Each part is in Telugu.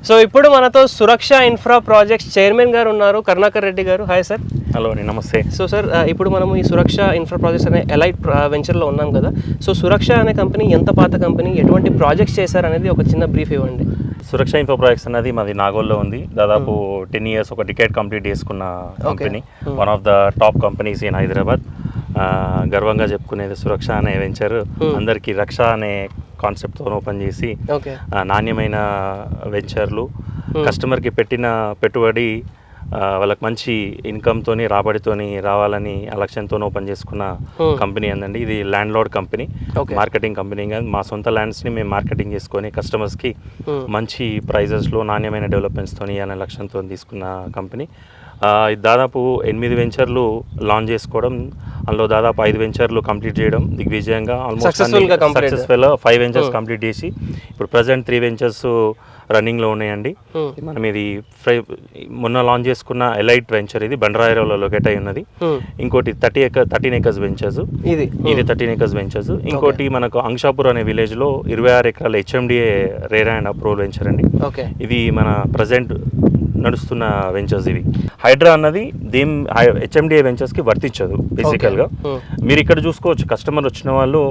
సో ఇప్పుడు మనతో సురక్ష ఇన్ఫ్రా ప్రాజెక్ట్స్ చైర్మన్ గారు ఉన్నారు, కరుణాకర్ రెడ్డి గారు. Hi sir. హలో అండి, నమస్తే. సో సార్, ఇప్పుడు మనము ఈ సురక్ష ఇన్ఫ్రా ప్రాజెక్ట్స్ అనే ఎలైట్ వెంచర్లో ఉన్నాం కదా. సో సురక్ష అనే కంపెనీ ఎంత పాత కంపెనీ, ఎటువంటి ప్రాజెక్ట్స్ చేశారు అనేది ఒక చిన్న బ్రీఫ్ ఇవ్వండి. సురక్ష ఇన్ఫో ప్రాజెక్ట్స్ అనేది మాది నాగోల్లో ఉంది. దాదాపు 10 years, ఒక డికేడ్ కంప్లీట్ చేసుకున్న company. One of the top companies in Hyderabad. గర్వంగా చెప్పుకునేది సురక్ష అనే వెంచర్. అందరికీ రక్ష అనే కాన్సెప్ట్తో ఓపెన్ చేసి నాణ్యమైన వెంచర్లు, కస్టమర్కి పెట్టిన పెట్టుబడి వాళ్ళకి మంచి ఇన్కమ్తోని రాబడితోని రావాలని ఆ లక్ష్యంతో ఓపెన్ చేసుకున్న కంపెనీ అందండి. ఇది land lord company, marketing company కాదు. మా సొంత ల్యాండ్స్ని మేము మార్కెటింగ్ చేసుకొని కస్టమర్స్కి మంచి ప్రైజెస్లో నాణ్యమైన డెవలప్మెంట్స్తోని అనే లక్ష్యంతో తీసుకున్న కంపెనీ. దాదాపు 8 వెంచర్లు లాంచ్ చేసుకోవడం, అందులో దాదాపు 5 వెంచర్లు కంప్లీట్ చేయడం దిగ్విజయంగా. ఆల్మోస్ట్ సక్సెస్ఫుల్ 5 వెంచర్స్ కంప్లీట్ చేసి ఇప్పుడు ప్రజెంట్ 3 వెంచర్స్ రన్నింగ్లో ఉన్నాయండి. మనం ఇది మొన్న లాంచ్ చేసుకున్న ఎలైట్ వెంచర్, ఇది బండరాయిలో లొకేట్ అయి ఉన్నది. ఇంకోటి 13 acres వెంచర్స్, ఇది 13 acres వెంచర్స్. ఇంకోటి మనకు అంక్షాపూర్ అనే విలేజ్లో 26 ఎకరాల HMDA rare and approval venture అండి. ఇది మన ప్రజెంట్ నడుస్తున్న వెంచర్స్. ఇవి హైడ్రా అన్నది HMDA వెంచర్స్కి వర్తించదు బేసికల్గా. మీరు ఇక్కడ చూసుకోవచ్చు, కస్టమర్ వచ్చిన వాళ్ళు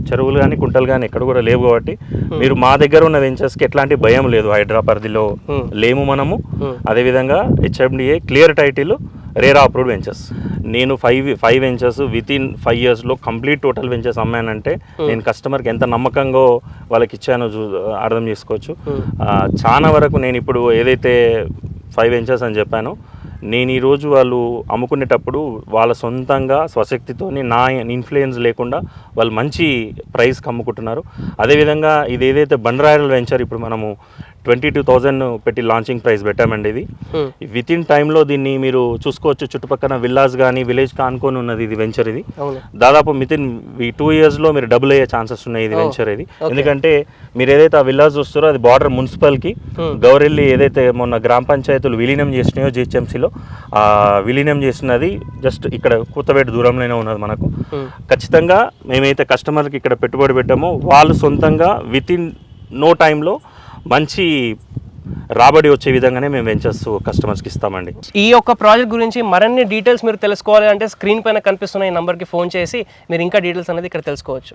చెరువులు కానీ కుంటలు కానీ ఎక్కడ కూడా లేవు కాబట్టి మీరు మా దగ్గర ఉన్న వెంచర్స్కి ఎట్లాంటి భయం లేదు. హైడ్రా పరిధిలో లేము మనము. అదేవిధంగా HMDA clear title RERA approved ventures. నేను 5 వెంచర్స్ వితిన్ 5 yearsలో కంప్లీట్ టోటల్ వెంచర్స్ అమ్మానంటే నేను కస్టమర్కి ఎంత నమ్మకంగా వాళ్ళకి ఇచ్చానో అర్థం చేసుకోవచ్చు. చాలా వరకు నేను ఇప్పుడు ఏదైతే 5 వెంచర్స్ అని చెప్పానో, నేను ఈరోజు వాళ్ళు అమ్ముకునేటప్పుడు వాళ్ళ సొంతంగా స్వశక్తితోని నా ఇన్ఫ్లుయెన్స్ లేకుండా వాళ్ళు మంచి ప్రైస్కి అమ్ముకుంటున్నారు. అదేవిధంగా ఇది ఏదైతే బండరాయిల వెంచర్ ఇప్పుడు మనము 22,000 పెట్టి లాంచింగ్ ప్రైస్ పెట్టామండి. ఇది విత్ ఇన్ టైంలో దీన్ని మీరు చూసుకోవచ్చు. చుట్టుపక్కల విల్లాస్ కానీ విలేజ్ కానుకొని ఉన్నది ఇది వెంచర్. ఇది దాదాపు విత్ ఇన్ 2 yearsలో మీరు డబుల్ అయ్యే ఛాన్సెస్ ఉన్నాయి ఇది వెంచర్. ఇది ఎందుకంటే మీరు ఏదైతే ఆ విల్లాస్ చూస్తారో అది బార్డర్ మున్సిపల్కి గౌరెల్లి ఏదైతే మొన్న గ్రామ పంచాయతీలు విలీనం చేసినాయో GHMCలో విలీనం చేసినది జస్ట్ ఇక్కడ కూతవేట దూరంలోనే ఉన్నది మనకు. ఖచ్చితంగా మేమైతే కస్టమర్కి ఇక్కడ పెట్టుబడి పెట్టామో వాళ్ళు సొంతంగా విత్ ఇన్ నో టైంలో మంచి రాబడి వచ్చే విధంగానే మేము వెంచర్స్ కస్టమర్స్కి ఇస్తామండి. ఈ యొక్క ప్రాజెక్ట్ గురించి మరిన్ని డీటెయిల్స్ మీరు తెలుసుకోవాలి అంటే స్క్రీన్ పైన కనిపిస్తున్న ఈ నెంబర్కి ఫోన్ చేసి మీరు ఇంకా డీటెయిల్స్ అనేది ఇక్కడ తెలుసుకోవచ్చు.